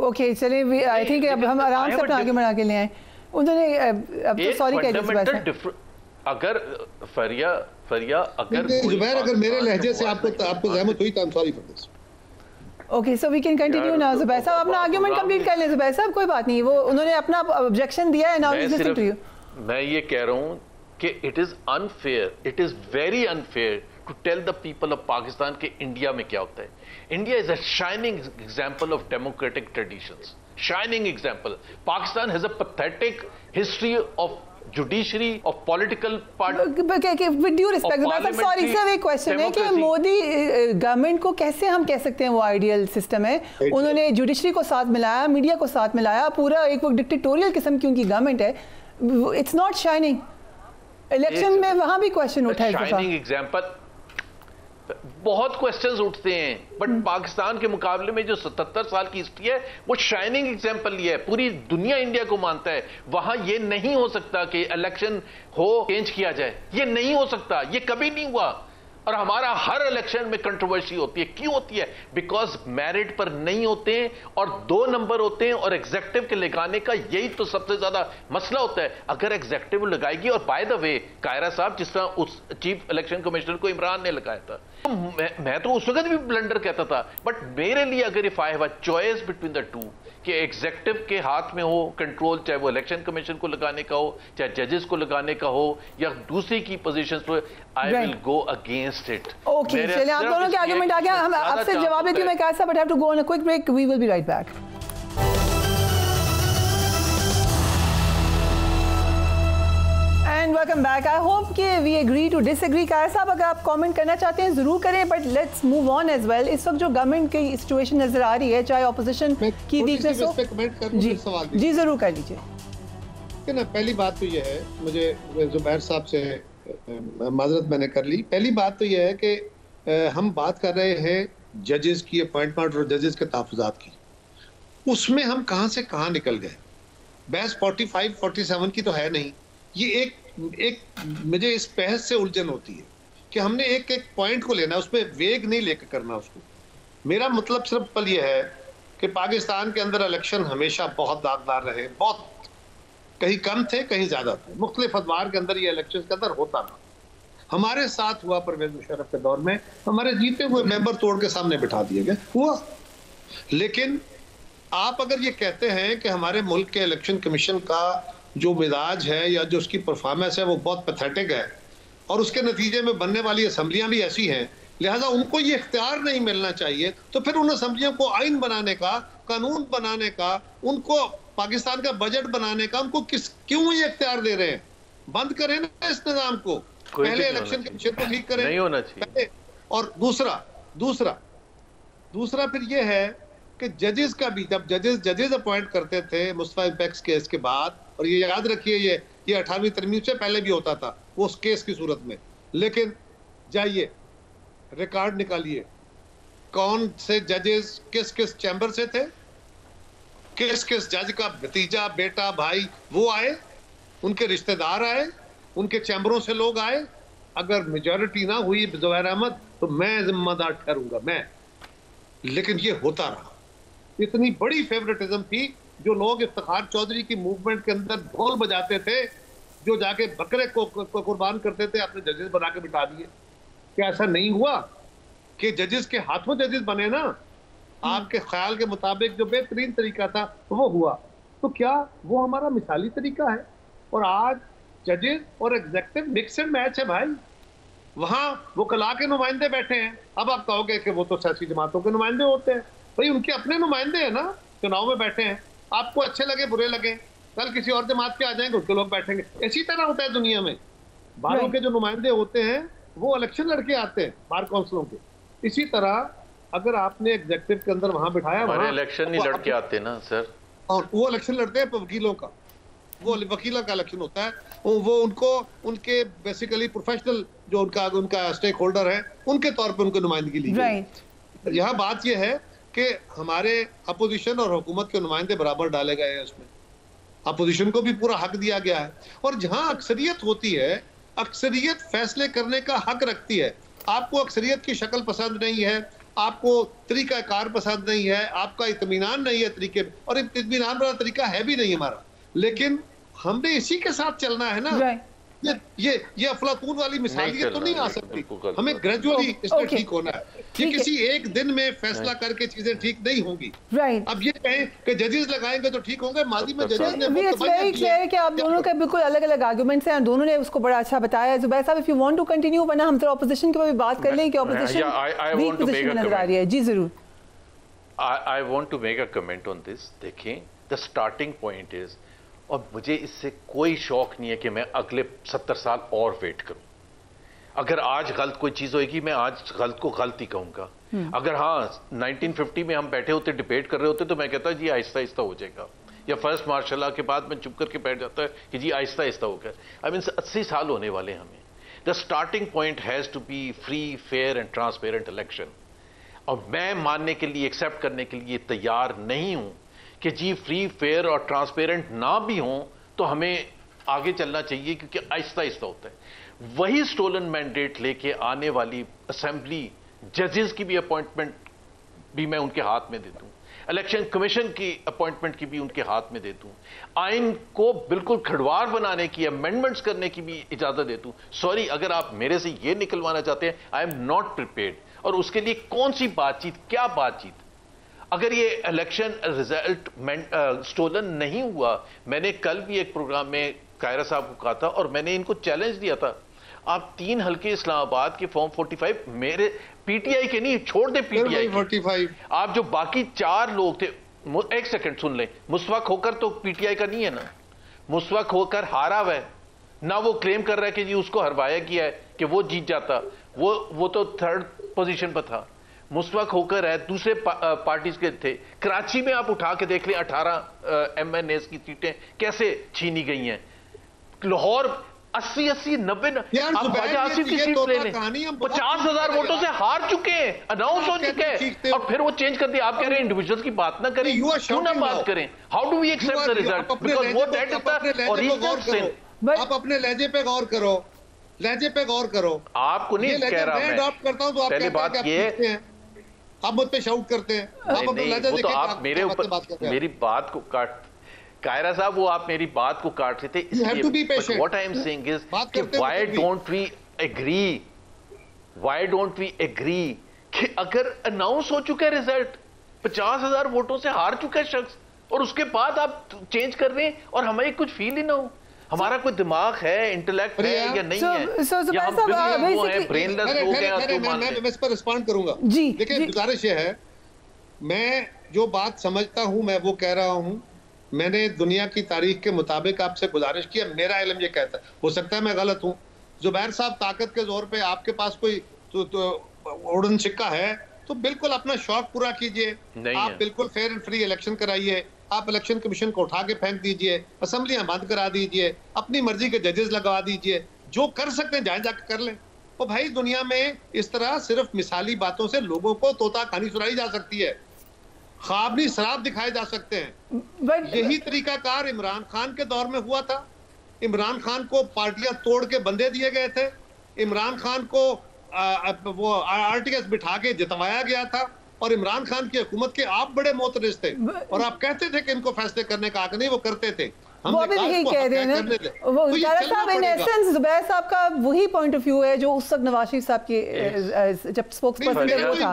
Okay चलिए, आई थिंक अब हम आराम से अपना आगे बढ़ा के ले आए। उन्होंने अब तो सॉरी कह दिया। अगर फरिया अगर जुबैर अगर मेरे लहजे से आपको ज़हमत हुई तो I am sorry for this. Okay so we can continue now. Zubair साहब अपना आर्गुमेंट कंप्लीट कर लें। जुबैर साहब कोई बात नहीं, वो उन्होंने अपना ऑब्जेक्शन दिया है, नाउ लिसन टू यू। मैं ये कह रहा हूं कि it is unfair, it is very unfair to tell the people of Pakistan के इंडिया में क्या होता है। India is a shining example of democratic traditions, shining example. Pakistan has a pathetic history of judiciary, of political part. With due respect, sorry sir, एक question है कि Modi government को कैसे हम कह सकते हैं वो आइडियल सिस्टम है? उन्होंने जुडिशरी को साथ मिलाया, मीडिया को साथ मिलाया, पूरा एक वो डिक्टेटोरियल किस्म की उनकी गवर्नमेंट है। It's not shining. इलेक्शन में वहां भी क्वेश्चन उठा है। शाइनिंग एग्जांपल, बहुत क्वेश्चंस उठते हैं, बट पाकिस्तान के मुकाबले में जो 77 साल की हिस्ट्री है वो शाइनिंग एग्जांपल लिया है। पूरी दुनिया इंडिया को मानता है। वहां ये नहीं हो सकता कि इलेक्शन हो चेंज किया जाए, ये नहीं हो सकता, ये कभी नहीं हुआ। और हमारा हर इलेक्शन में कंट्रोवर्सी होती है। क्यों होती है? बिकॉज मेरिट पर नहीं होते हैं और 2 नंबर होते हैं, और एग्जेक्टिव के लगाने का यही तो सबसे ज्यादा मसला होता है। अगर एग्जेक्टिव लगाएगी, और बाय द वे कायरा साहब जिस तरह उस चीफ इलेक्शन कमिश्नर को इमरान ने लगाया था, तो मैं तो उस वक्त भी ब्लंडर कहता था, बट मेरे लिए अगर if I have a choice between the two कि एग्जेक्टिव के हाथ में हो कंट्रोल, चाहे वो इलेक्शन कमीशन को लगाने का हो, चाहे जजेस को लगाने का हो, या दूसरी की पोजीशंस पर, I will go against it. Okay चलिए, आप दोनों के आर्गुमेंट आ गया। हम आपसे जवाब देती हूं मैं कैसा, but have to go on a quick break. We will be right back. Welcome back. I hope कि we agree to disagree. Kaira साहब अगर आप कमेंट करना चाहते हैं जरूर करें, but let's move on as well. इस वक्त जो गवर्नमेंट की सिचुएशन नजर आ रही है, चाहे ऑपोजिशन की वीकनेस हो, जी जरूर कर लीजिए ना। पहली बात तो ये है, मुझे जुबैर साहब से माजरत मैंने कर ली। पहली बात तो ये है कि हम बात कर रहे हैं जजेस की अपॉइंटमेंट और जजेस के तहफ़्फ़ुज़ात की, उसमें हम कहाँ से कहाँ निकल गए। बहस 45-47 की तो है नहीं। ये एक मुझे इस बहस से उलझन होती है कि हमने एक एक पॉइंट को लेना, उसमें वेग नहीं लेकर करना उसको। मेरा मतलब सिर्फ ये है कि पाकिस्तान के अंदर इलेक्शन हमेशा बहुत दागदार रहे, बहुत कहीं कम थे कहीं ज्यादा थे, मुख्तलिफ अदवार के अंदर ये इलेक्शन के अंदर होता था। हमारे साथ हुआ परवेज मुशर्रफ के दौर में, हमारे जीते हुए मेंबर तोड़ के सामने बिठा दिए गए, हुआ। लेकिन आप अगर ये कहते हैं कि हमारे मुल्क के इलेक्शन कमीशन का जो मिजाज है या जो उसकी परफॉर्मेंस है वो बहुत पैथेटिक है और उसके नतीजे में बनने वाली असम्बलियां भी ऐसी हैं, लिहाजा उनको ये इख्तियार नहीं मिलना चाहिए, तो फिर उन असम्बलियों को आइन बनाने का, कानून बनाने का, उनको पाकिस्तान का बजट बनाने का उनको क्यों ये इख्तियार दे रहे हैं? बंद करें ना इस निजाम को, पहले इलेक्शन कमीशन को ठीक करें, नहीं होना चाहिए। और दूसरा फिर ये है कि जजेस का भी, जब जजेस अपॉइंट करते थे मुस्तफा इम्पैक्स केस के बाद, और ये याद रखिए ये 18वीं तरमीम से पहले भी होता था वो उस केस की सूरत में, लेकिन जाइए रिकॉर्ड निकालिए कौन से जजेस किस चैम्बर से थे, किस जज का भतीजा, बेटा, भाई वो आए, उनके रिश्तेदार आए, उनके चैम्बरों से लोग आए। अगर मेजॉरिटी ना हुई ज़ुबैर अहमद तो मैं जिम्मेदार ठहरूंगा मैं, लेकिन ये होता रहा। इतनी बड़ी फेवरेटिज्म थी, जो लोग इफ्तिखार चौधरी की मूवमेंट के अंदर ढोल बजाते थे, जो जाके बकरे को कुर्बान करते थे, अपने जजेस बना के बिठा दिए। क्या ऐसा नहीं हुआ कि जजेस के हाथों जजेस बने ना? आपके ख्याल के मुताबिक जो बेहतरीन तरीका था वो हुआ, तो क्या वो हमारा मिसाली तरीका है? और आज जजेस और एग्जेक्टिव मिक्स एंड मैच है भाई। वहां वो कला के नुमाइंदे बैठे हैं, अब आप कहोगे कि वो तो सियासी जमातों के नुमाइंदे होते हैं, भाई उनके अपने नुमाइंदे हैं ना, चुनाव में बैठे हैं, आपको अच्छे लगे बुरे लगे, कल किसी और जमात के आ जाएंगे उसके लोग बैठेंगे। इसी तरह होता है दुनिया में, बाहरों के जो नुमाइंदे होते हैं वो इलेक्शन लड़के आते हैं बार काउंसिलों के। इसी तरह अगर आपने एग्जेक्टिव के अंदर वहां बिठाया, वहां इलेक्शन नहीं लड़के आते ना सर, और वो इलेक्शन लड़ते हैं वकीलों का, वो वकीलों का इलेक्शन होता है, वो उनको उनके बेसिकली प्रोफेशनल जो उनका स्टेक होल्डर है उनके तौर पे उनको नुमाइंदगी ली गई। यहाँ बात यह है कि हमारे अपोजिशन और हुकूमत के नुमाइंदे बराबर डाले गए हैं, उसमें अपोजिशन को भी पूरा हक दिया गया है। और जहां अक्सरियत होती है, अक्सरियत फैसले करने का हक रखती है। आपको अक्सरियत की शक्ल पसंद नहीं है, आपको तरीकाकार पसंद नहीं है, आपका इत्मीनान नहीं है तरीके, और इत्मीनान वाला तरीका है भी नहीं हमारा, लेकिन हमने इसी के साथ चलना है ना। ये अफलातून वाली मिसालियत तो नहीं आ सकती, हमें ग्रेजुअली इसमें ठीक होना है। ये किसी एक दिन में फैसला करके चीजें ठीक नहीं होंगी। अब ये कहें कि जजेस लगाएंगे तो ठीक होंगे, माजी में जजेस ने वेरी क्लियर कि आप दोनों के बिल्कुल अलग अलग आर्गुमेंट्स हैं, दोनों ने उसको बड़ा अच्छा बताया। जुबैर साहब, if you want to continue, वरना हम तो ऑपोजिशन के बारे में बात कर लें कि ऑपोजिशन वीक पोजीशन में नजर आ रही है। जी जरूर। I want to make a comment on this. देखें, द स्टार्टिंग पॉइंट इज, और मुझे इससे कोई शौक नहीं है कि मैं अगले 70 साल और वेट करूं। अगर आज गलत कोई चीज होगी, मैं आज गलत को गलत ही कहूंगा। अगर हाँ 1950 में हम बैठे होते, डिबेट कर रहे होते, तो मैं कहता जी आहिस्ता आहिस्ता हो जाएगा, या फर्स्ट मार्शल लॉ के बाद मैं चुप करके बैठ जाता है कि जी आहिस्ता आहिस्ता होगा। आई मीन 80 साल होने वाले हमें। The starting point has to be free, fair and transparent election. और मैं मानने के लिए, एक्सेप्ट करने के लिए तैयार नहीं हूं कि जी फ्री, फेयर और ट्रांसपेरेंट ना भी हों तो हमें आगे चलना चाहिए, क्योंकि आहिस्ता आहिस्ता होता है। वही स्टोलन मैंडेट लेके आने वाली असेंबली, जजेस की भी अपॉइंटमेंट भी मैं उनके हाथ में दे दूं, इलेक्शन कमीशन की अपॉइंटमेंट की भी उनके हाथ में दे दूं, आइन को बिल्कुल खड़वार बनाने की, अमेंडमेंट्स करने की भी इजाजत दे दूं। सॉरी, अगर आप मेरे से ये निकलवाना चाहते हैं, आई एम नॉट प्रिपेयर्ड। और उसके लिए कौन सी बातचीत, क्या बातचीत? अगर ये इलेक्शन रिजल्ट स्टोलन नहीं हुआ, मैंने कल भी एक प्रोग्राम में कायरा साहब को कहा था और मैंने इनको चैलेंज दिया था, आप 3 हल्के इस्लामाबाद के फॉर्म 45 मेरे पीटीआई के नहीं, छोड़ दे पीटीआई 45, आप जो बाकी 4 लोग थे, एक सेकंड सुन लें, मुस्तफा खोकर तो पीटीआई का नहीं है ना, मुस्तफा खोकर हारा हुआ है ना, वो क्लेम कर रहा है कि जी उसको हरवाया गया है कि वो जीत जाता, वो तो 3rd पोजीशन पर था। मुस्तफा खोकर है, दूसरे पार्टीज के थे। कराची में आप उठा के देख लें, 18 MNAs की सीटें कैसे छीनी गई हैं। लाहौर 80, 90, आप ख्वाजा आसिफ की सीट ले लें, 50,000 वोटों से हार चुके हैं, अनाउंस हो चुके हैं, और फिर वो चेंज कर दिया। आप कह रहे हैं इंडिविजुअल्स की बात ना करें, क्यों ना बात करें? How do we accept the result? Because वो that is the original sin. आप अपने लहजे पे गौर करो, लहजे पे गौर करो। आपको नहीं कह रहा मैं, अडॉप्ट करता हूं तो आप पहली बात ये, आप मुझ पे शाउट करते हैं, आप अपना लहजा वो तो आप मेरे ऊपर मेरी बात को काट, कायरा साहब वो आप मेरी बात को काट रहे थे, इसलिए what I am saying is कि व्हाई डोंट वी एग्री कि अगर अनाउंस हो चुका है रिजल्ट, 50,000 वोटों से हार चुका है शख्स, और उसके बाद आप चेंज कर रहे हैं और हमें कुछ फील ही ना हो। हमारा कोई दिमाग है, इंटेलेक्ट है या नहीं है, या हम वो है ब्रेनलेस लोग हैं। मैं इस पर रिस्पॉन्ड करूंगा जी। देखिए, गुजारिश है, मैं जो बात समझता हूं मैं वो कह रहा हूं। मैंने दुनिया की तारीख के मुताबिक आपसे गुजारिश की है, मेरा इल्म ये कहता है, हो सकता है मैं गलत हूं। जुबैर साहब, ताकत के जोर पे आपके पास कोई उड़न छिक्का है तो बिल्कुल अपना शौक पूरा कीजिए, आप बिल्कुल फेयर एंड फ्री इलेक्शन कराइए, आप इलेक्शन कमीशन को उठा के फेंक दीजिए, असेंबलियां बंद करा दीजिए, अपनी मर्जी के जजेस लगवा दीजिए, जो कर सकते हैं जाए जाकर कर लें। तो भाई दुनिया में इस तरह सिर्फ मिसाली बातों से लोगों को तोता कहानी सुनाई जा सकती है, ख्वाबनी शराब दिखाए जा सकते हैं। यही तरीकाकार इमरान खान के दौर में हुआ था। इमरान खान को पार्टियां तोड़ के बंदे दिए गए थे, इमरान खान को वो आरटीएस बिठा के जितवाया गया था, और इमरान खान की हुकूमत के आप बड़े मोतरज थे और आप कहते थे कि इनको फैसले करने का हक नहीं, वो करते थे। वो अभी यही कह रहे हैं ना, वो साहब इन एसेंस जुबैर साहब का वही पॉइंट ऑफ व्यू है जो उस वक्त नवाज शरीफ साहब के जब स्पोक्स पर्सन वो था,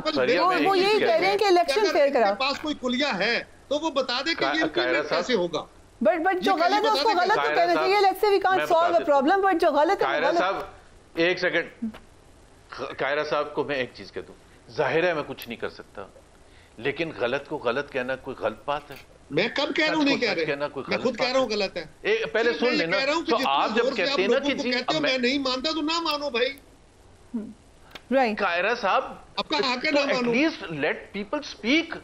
वो यही कह रहे हैं कि इलेक्शन फेयर कराओ। पास कोई कुलिया है तो वो बता दे कि ये कैसे होगा। बट जो गलत है उसको गलत तो कहना चाहिए। Let's say we can't solve a problem, but जो गलत है कायरा साहब, एक सेकंड, कायरा साहब को मैं एक चीज कह दूं, जाहिर है मैं कुछ नहीं कर सकता, लेकिन गलत को गलत कहना कोई गलत बात है? मैं कब कह रहा हूँ नहीं कह रहे, मैं खुद कह रहा हूँ गलत है। पहले सुन लेना, तो आप जब कहते हैं ना कि जी मैं नहीं मानता तो ना मानो भाई, राइट? कायरा साहब, आपका हक है ना मानो, एटलीस्ट लेट पीपल स्पीक।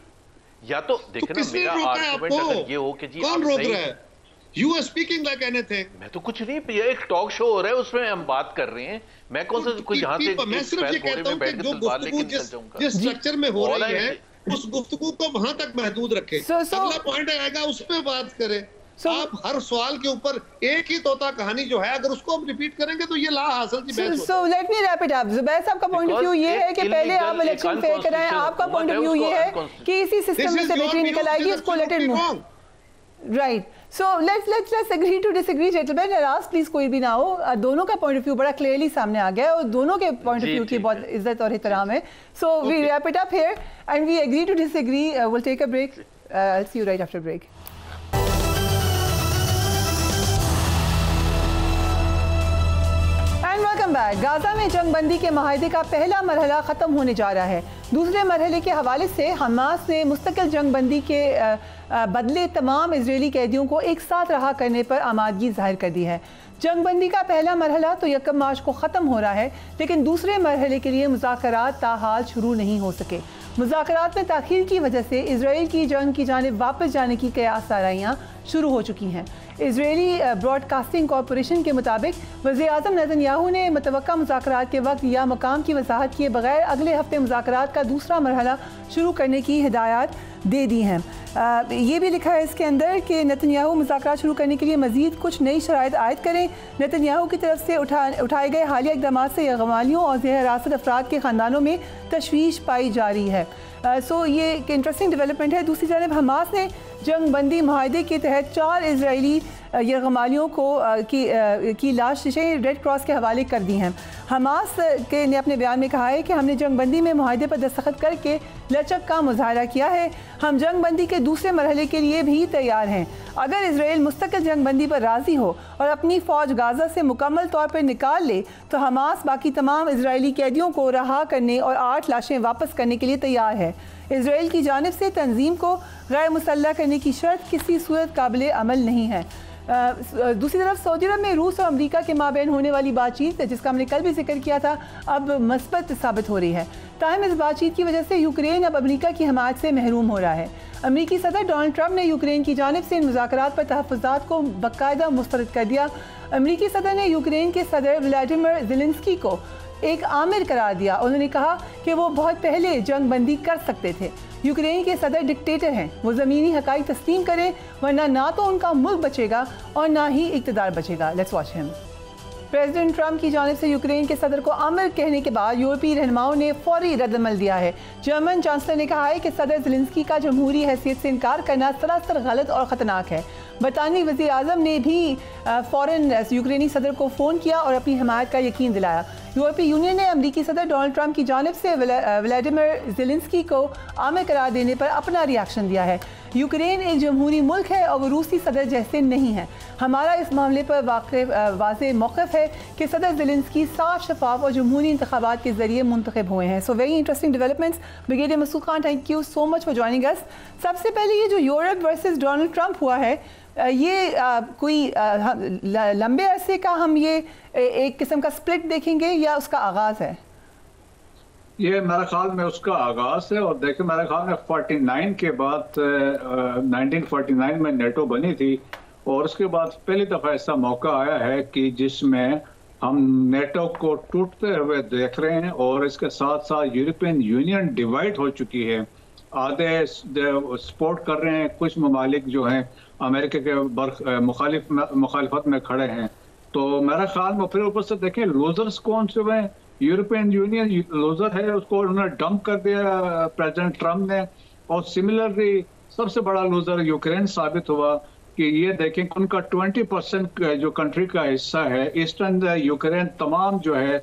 या तो देखना मेरा आर्गुमेंट अगर ये हो कि जी कौन रोक रहा है? You are speaking like anything. मैं तो कुछ नहीं, ये एक टॉक शो हो रहा है, उसमें हम बात कर रहे हैं। मैं कौन सा कोई यहाँ से मैं सिर्फ ये कहता हूँ कि जो गुफ्तगू जिस स्ट्रक्चर में हो रही है उस गुफ्तगू को वहां तक महदूद रखे। अगला पॉइंट आएगा उस पर बात करें। आप हर सवाल के ऊपर एक ही तोता कहानी जो है, अगर उसको हम रिपीट करेंगे तो ये ला हासिल की बहस। So let me rap it up. Zubair साहब का पॉइंट ऑफ व्यू ये है कि पहले आप इलेक्शन फेयर कराएं, आपका पॉइंट ऑफ व्यू ये है कि इसी सिस्टम में से बेहतरी निकल आएगी, उसको let it move. Right, so let's agree to disagree gentleman. नाराज प्लीज कोई भी ना हो, दोनों का पॉइंट ऑफ व्यू बड़ा क्लियरली सामने आ गया है और दोनों के पॉइंट ऑफ व्यू की बहुत इज्जत और एहतराम है। So we wrap it up here and we agree to disagree. Will take a break, I see you right after break. Welcome back. Gaza में जंगबंदी के माहिदे का पहला मरहला ख़त्म होने जा रहा है। दूसरे मरहले के हवाले से हमास ने मुस्तकिल जंगबंदी के बदले तमाम इजरायली कैदियों को एक साथ रहा करने पर आमादगी जाहिर कर दी है। जंगबंदी का पहला मरहला तो 1 मार्च को ख़त्म हो रहा है, लेकिन दूसरे मरहले के लिए मुज़ाकरात ताहाल शुरू नहीं हो सके। मुज़ाकरात में ताख़ीर की वजह से इजराइल की जंग की जानिब वापस जाने की कयास आराइयाँ शुरू हो चुकी हैं। इजरायली ब्रॉडकास्टिंग कॉरपोरेशन के मुताबिक वज़ीर-ए-आज़म नेतन्याहू ने मुतवक्का मुज़ाकरात के वक्त या मकाम की वजाहत किए बगैर अगले हफ्ते मुज़ाकरात का दूसरा मरहला शुरू करने की हिदायत दे दी हैं। ये भी लिखा है इसके अंदर कि नेतन्याहू मुज़ाकरात शुरू करने के लिए मज़ीद कुछ नई शराइत आयद करें। नेतन्याहू की तरफ से उठाए गए हालिया इक़दाम से यरग़मालियों और ज़ेर हिरासत अफराद के ख़ानदानों में तशवीश पाई जा रही है। सो ये एक इंटरेस्टिंग डेवलपमेंट है। दूसरी जानब हमास ने जंगबंदी माहिदे के तहत 4 इजरायली यरग़मालियों को की लाशें रेड क्रॉस के हवाले कर दी हैं। हमास के ने अपने बयान में कहा है कि हमने जंगबंदी में माहिदे पर दस्तखत करके लचक का मुजाहरा किया है। हम जंगबंदी के दूसरे मरहले के लिए भी तैयार हैं। अगर इजराइल मुस्तकिल जंगबंदी पर राज़ी हो और अपनी फ़ौज गाज़ा से मुकम्मल तौर पर निकाल ले तो हमास बाकी तमाम इजरायली कैदियों को रहा करने और 8 लाशें वापस करने के लिए तैयार है। इजराइल की जानिब से तंजीम को गैर मुसल्लह करने की शर्त किसी सूरत काबिल अमल नहीं है। दूसरी तरफ सऊदी अरब में रूस और अमेरिका के माबैन होने वाली बातचीत, जिसका हमने कल भी जिक्र किया था, अब मस्बत साबित हो रही है। ताहम इस बातचीत की वजह से यूक्रेन अब अमेरिका की हमायत से महरूम हो रहा है। अमेरिकी सदर डोनाल्ड ट्रंप ने यूक्रेन की जानिब से इन मुज़ाकरात पर तहफ़्फ़ुज़ात को बाकायदा मुस्तरद कर दिया। अमेरिकी सदर ने यूक्रेन के सदर व्लादिमीर ज़ेलेंस्की को एक आमिर करार दिया। उन्होंने कहा कि वो बहुत पहले जंग बंदी कर सकते थे। यूक्रेन के सदर डिक्टेटर हैं, वो ज़मीनी हक़ाइक़ तस्लीम करें, वरना ना तो उनका मुल्क बचेगा और ना ही इक़्तिदार बचेगा। Let's watch him. President Trump की जानिब से यूक्रेन के सदर को आमिर कहने के बाद यूरोपीय रहनुमाओं ने फौरी रद्दअमल दिया है। जर्मन चांसलर ने कहा है कि सदर ज़ेलेंस्की का जमहूरी हैसियत से इनकार करना सरासर गलत और ख़तरनाक है। बरतानवी वज़ीर आज़म ने भी फ़ौरन यूक्रेनी सदर को फ़ोन किया और अपनी हमायत का यकीन दिलाया। यूरोपीय यूनियन ने अमरीकी सदर डोनाल्ड ट्रंप की जानिब से व्लादिमीर ज़ेलेंस्की को आमिर करार देने पर अपना रिएक्शन दिया है। यूक्रेन एक जमहूरी मुल्क है और वो रूसी सदर जैसे नहीं है। हमारा इस मामले पर वाज़ेह मौक़िफ़ है कि सदर ज़ेलेंस्की साफ, शफाफ और जमहूरी इंतखाबात के ज़रिए मुंतखब हुए हैं। So very interesting developments. Brigadier Masood Khan, thank you so much for joining us. सबसे पहले ये जो यूरोप वर्सेस डोनाल्ड ट्रंप हुआ है, ये कोई लंबे अरसे का हम ये एक किस्म का स्प्लिट देखेंगे या उसका आगाज़ है? ये मेरे ख्याल में उसका आगाज़ है। और देखिए, मेरे ख्याल में 49 के बाद 1949 में नेटो बनी थी और उसके बाद पहली दफ़ा ऐसा मौका आया है कि जिसमें हम नेटो को टूटते हुए देख रहे हैं और इसके साथ साथ यूरोपियन यूनियन डिवाइड हो चुकी है। आधे सपोर्ट कर रहे हैं, कुछ ममालिक जो हैं अमेरिका के मुखालिफत में खड़े हैं। तो मेरा ख्याल में फिर ऊपर से देखें लूजर्स कौन से हुए। यूरोपियन यूनियन लूजर है, उसको उन्होंने डंप कर दिया प्रेसिडेंट ट्रंप ने। और सिमिलरली सबसे बड़ा लूजर यूक्रेन साबित हुआ कि ये देखें उनका 20% जो कंट्री का हिस्सा है ईस्टर्न यूक्रेन तमाम जो है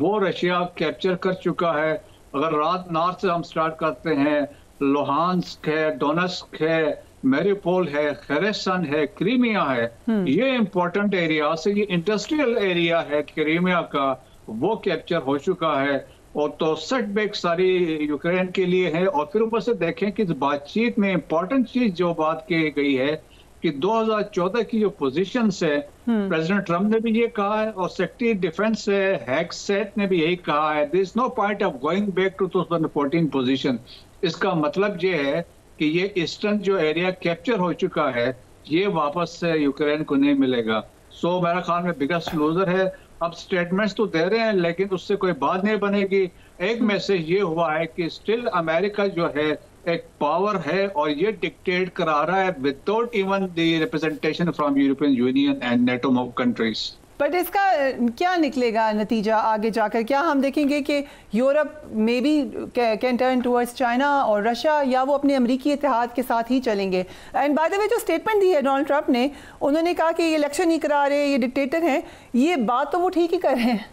वो रशिया कैप्चर कर चुका है। अगर नॉर्थ से हम स्टार्ट करते हैं, लोहांस्क है, डोनेट्स्क है, मैरियोपोल है, खेरेसन है, क्रीमिया है, ये इंपॉर्टेंट एरिया से ये इंडस्ट्रियल एरिया है क्रीमिया का, वो कैप्चर हो चुका है। और तो सेटबैक सारी यूक्रेन के लिए है। और फिर ऊपर से देखें कि बातचीत में इंपॉर्टेंट चीज जो बात की गई है कि 2014 की जो पोजीशन है, प्रेसिडेंट ट्रंप ने भी ये कहा है और सेक्रेटरी डिफेंस हैक्सेट ने भी यही कहा है, there is no point of going back to 2014 position. इसका मतलब ये है कि ये ईस्टर्न जो एरिया कैप्चर हो चुका है ये वापस से यूक्रेन को नहीं मिलेगा। सो मेरा ख्याल में बिगेस्ट लूजर है। अब स्टेटमेंट्स तो दे रहे हैं लेकिन उससे कोई बात नहीं बनेगी। एक मैसेज ये हुआ है कि स्टिल अमेरिका जो है एक पावर है और ये डिक्टेट करा रहा है without even the representation from European union and NATO countries. But इसका क्या निकलेगा नतीजा आगे जाकर? क्या हम देखेंगे कि यूरोप में भी कैन टर्न टुवर्ड्स चाइना और रशिया, या वो अपने अमरीकी इत्तेहाद के साथ ही चलेंगे? एंड बाय द वे जो स्टेटमेंट दी है डोनाल्ड ट्रंप ने, उन्होंने कहा कि ये इलेक्शन नहीं करा रहे, ये डिक्टेटर हैं। ये बात तो वो ठीक ही कर रहे हैं।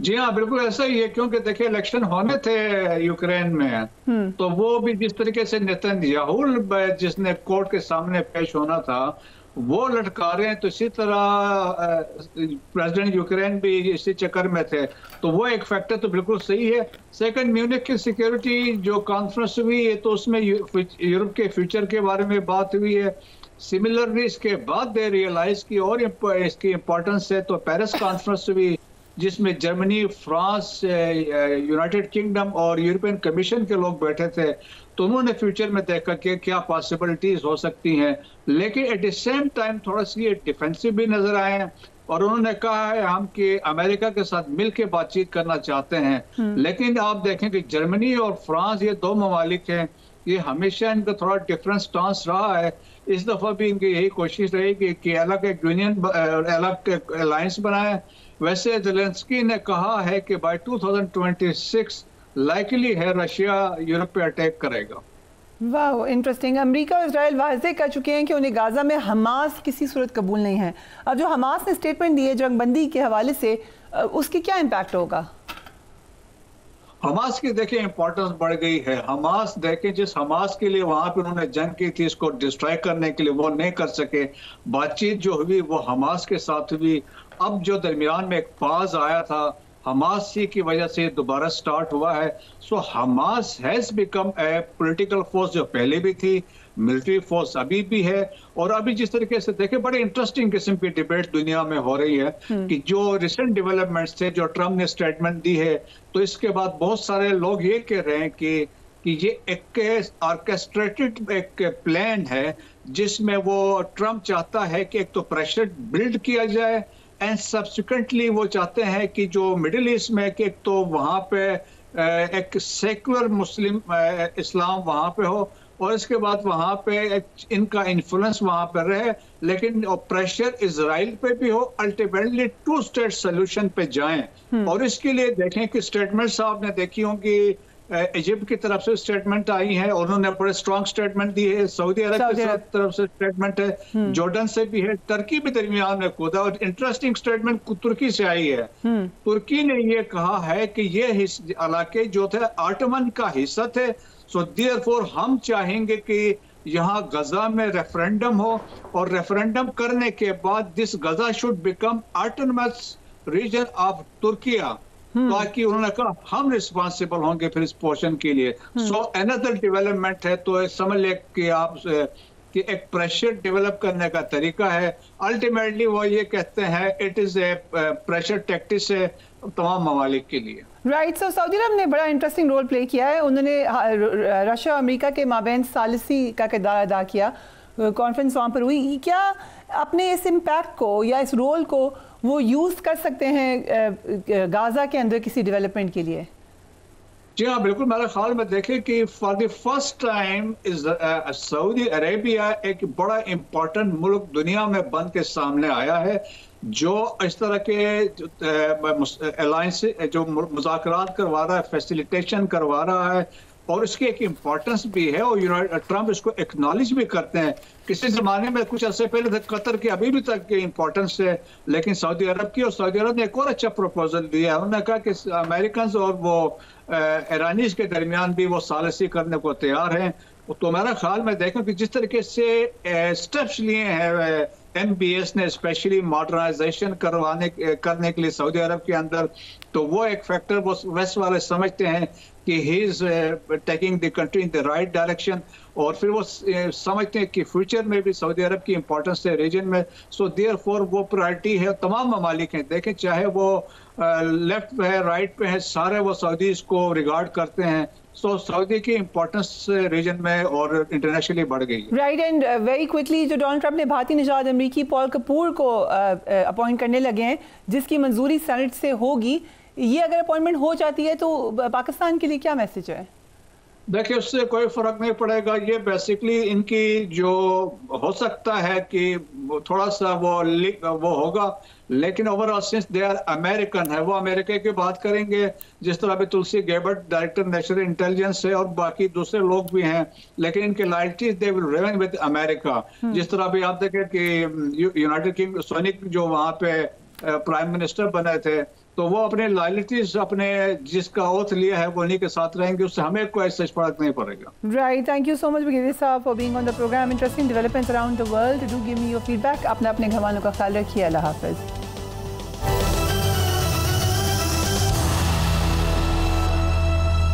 जी हाँ, बिल्कुल ऐसा ही है। क्योंकि देखिए इलेक्शन होने थे यूक्रेन में, तो वो भी जिस तरीके से नेतन्याहू जिसने कोर्ट के सामने पेश होना था वो लटका रहे हैं, तो इसी तरह प्रेसिडेंट यूक्रेन भी इसी चक्कर में थे। तो वो एक फैक्टर तो बिल्कुल सही है। सेकंड, म्यूनिख की सिक्योरिटी जो कॉन्फ्रेंस हुई है तो उसमें यूरोप के फ्यूचर के बारे में बात हुई है। सिमिलरली इसके बाद दे रियलाइज की और इसकी इम्पोर्टेंस है तो पेरिस कॉन्फ्रेंस हुई जिसमें जर्मनी, फ्रांस, यूनाइटेड किंगडम और यूरोपियन कमीशन के लोग बैठे थे। तो उन्होंने फ्यूचर में देखा कि क्या पॉसिबिलिटीज हो सकती हैं, लेकिन एट द सेम टाइम थोड़ा सी ये डिफेंसिव भी नजर आए हैं। और उन्होंने कहा है हम कि अमेरिका के साथ मिलकर बातचीत करना चाहते हैं। लेकिन आप देखें कि जर्मनी और फ्रांस ये दो ममालिक हैं, ये हमेशा इनका थोड़ा डिफरेंट स्टांस रहा है। इस दफा भी इनकी यही कोशिश रहेगी कि अलग एक यूनियन, अलग अलायंस बनाए। वैसे ज़ेलेंस्की ने कहा है कि बाय 2026 लाइकली है रशिया यूरोप पे अटैक करेगा। वाह, इंटरेस्टिंग। अमेरिका और इजराइल वाज़े कर चुके हैं कि उन्हें गाज़ा में हमास किसी सूरत कबूल नहीं है। अब जो हमास ने स्टेटमेंट दी है जंगबंदी के हवाले से, उसकी क्या इम्पैक्ट होगा? हमास की देखिए इंपॉर्टेंस बढ़ गई है। हमास देखें, जिस हमास के लिए वहां पे उन्होंने जंग की थी, इसको डिस्ट्रॉय करने के लिए वो नहीं कर सके। बातचीत जो हुई वो हमास के साथ हुई। अब जो दरमियान में एक पाज आया था हमास की वजह से दोबारा स्टार्ट हुआ है। So Hamas has become a political force, जो पहले भी थी, मिलिट्री फोर्स अभी भी है। और अभी जिस तरीके से देखें, बड़े इंटरेस्टिंग किस्म की डिबेट दुनिया में हो रही है कि जो रिसेंट डेवलपमेंट्स थे, जो ट्रम्प ने स्टेटमेंट दी है, तो इसके बाद बहुत सारे लोग ये कह रहे हैं कि ये एक ऑर्केस्ट्रेटेड एक प्लान है जिसमें वो ट्रम्प चाहता है कि एक तो प्रेशर बिल्ड किया जाए एंड सब्सिक्वेंटली वो चाहते हैं कि जो मिडिल ईस्ट में कि एक तो वहाँ पे एक सेकुलर मुस्लिम इस्लाम वहाँ पे हो, और इसके बाद वहां पे इनका इन्फ्लुएंस वहां पर रहे, लेकिन प्रेशर इजराइल पे भी हो, अल्टीमेटली 2 स्टेट सोल्यूशन पे जाएं। और इसके लिए देखें कि स्टेटमेंट साहब ने देखी होंगी, इजिप्ट की तरफ से स्टेटमेंट आई है, उन्होंने बड़े स्ट्रॉन्ग स्टेटमेंट दी है, सऊदी अरब की तरफ से स्टेटमेंट है, जॉर्डन से भी है, तुर्की भी दरमियान में कूदा, और इंटरेस्टिंग स्टेटमेंट तुर्की से आई है। तुर्की ने ये कहा है कि ये इलाके जो थे ऑटोमन का हिस्सा थे, सो देयरफॉर हम चाहेंगे कि यहाँ गजा में रेफरेंडम हो, और रेफरेंडम करने के बाद this Gaza should become autonomous region of Turkiye, ताकि उन्होंने कहा हम रिस्पॉन्सिबल होंगे फिर इस पोर्शन के लिए। सो अनदर डेवलपमेंट है, तो समझ ले कि आप कि एक प्रेशर डेवलप करने का तरीका है। अल्टीमेटली वो ये कहते हैं it is a pressure tactics है तमाम ममालिक के लिए। राइट, सो सऊदी अरब ने बड़ा इंटरेस्टिंग रोल प्ले किया है। उन्होंने रशिया और अमेरिका के माबैन सालिसी का किरदार अदा किया, कॉन्फ्रेंस वहाँ पर हुई। क्या अपने इस इम्पैक्ट को या इस रोल को वो यूज़ कर सकते हैं गाज़ा के अंदर किसी डेवलपमेंट के लिए? जी हाँ, बिल्कुल। मेरे ख्याल में देखें कि for the first time Saudi Arabia एक बड़ा इम्पोर्टेंट मुल्क दुनिया में बन के सामने आया है, जो इस तरह के अलायंस जो मुज़ाकरात करवा रहा है, फैसिलिटेशन करवा रहा है, और इसकी एक इम्पोर्टेंस भी है, और ट्रंप इसको एक्नॉलेज भी करते हैं। किसी ज़माने में कुछ अर्से पहले कतर की अभी भी तक की इम्पोर्टेंस है, लेकिन सऊदी अरब की, और सऊदी अरब ने एक और अच्छा प्रपोजल दिया है। उन्होंने कहा कि अमेरिकन और वो ईरानीज के दरमियान भी वो सालिसी करने को तैयार हैं। तो मेरा ख्याल में देखें कि जिस तरीके से स्टेप्स लिए हैं MBS ने, स्पेशली मॉडर्नाइजेशन करने के लिए सऊदी अरब के अंदर, तो वो एक फैक्टर वो वेस्ट वाले समझते हैं कि he is taking the country in the right direction, और फिर वो समझते हैं कि फ्यूचर में भी सऊदी अरब की इंपॉर्टेंस है रीजन में। सो देयरफॉर वो प्रायोरिटी है, तमाम ममालिक हैं, देखें चाहे वो लेफ्ट पे है, राइट पे है, सारे वो सऊदीज को रिगार्ड करते हैं। सो सऊदी की इंपॉर्टेंस रीजन में और इंटरनेशनली बढ़ गई। राइट, एंड वेरी क्विकली जो डोनाल्ड ट्रंप ने भारतीय निजात अमरीकी पॉल कपूर को अपॉइंट करने लगे हैं, जिसकी मंजूरी सेनेट से होगी, ये अगर अपॉइंटमेंट हो जाती है तो पाकिस्तान के लिए क्या मैसेज है? देखिए, उससे कोई फर्क नहीं पड़ेगा। ये बेसिकली इनकी जो हो सकता है कि थोड़ा सा वो होगा, लेकिन overall since they are American है, वो अमेरिका की बात करेंगे। जिस तरह अभी Tulsi Gabbard director national intelligence है, और बाकी दूसरे लोग भी हैं, लेकिन इनके loyalty they will remain with America. जिस तरह अभी आप देखें कि यूनाइटेड किंगडम सोनिक जो वहाँ पे प्राइम मिनिस्टर बने थे, तो वो अपने लॉयल्टीज अपने जिसका ओथ लिया है वो उन्हीं के साथ रहेंगे, उससे हमें कोई सच फर्क नहीं पड़ेगा। Right, thank you so much brigadier साहब for being on the programme. Interesting developments around the world, do give me your feedback. अपने घर वालों का ख्याल रखिए। अल्लाह हाफिज़।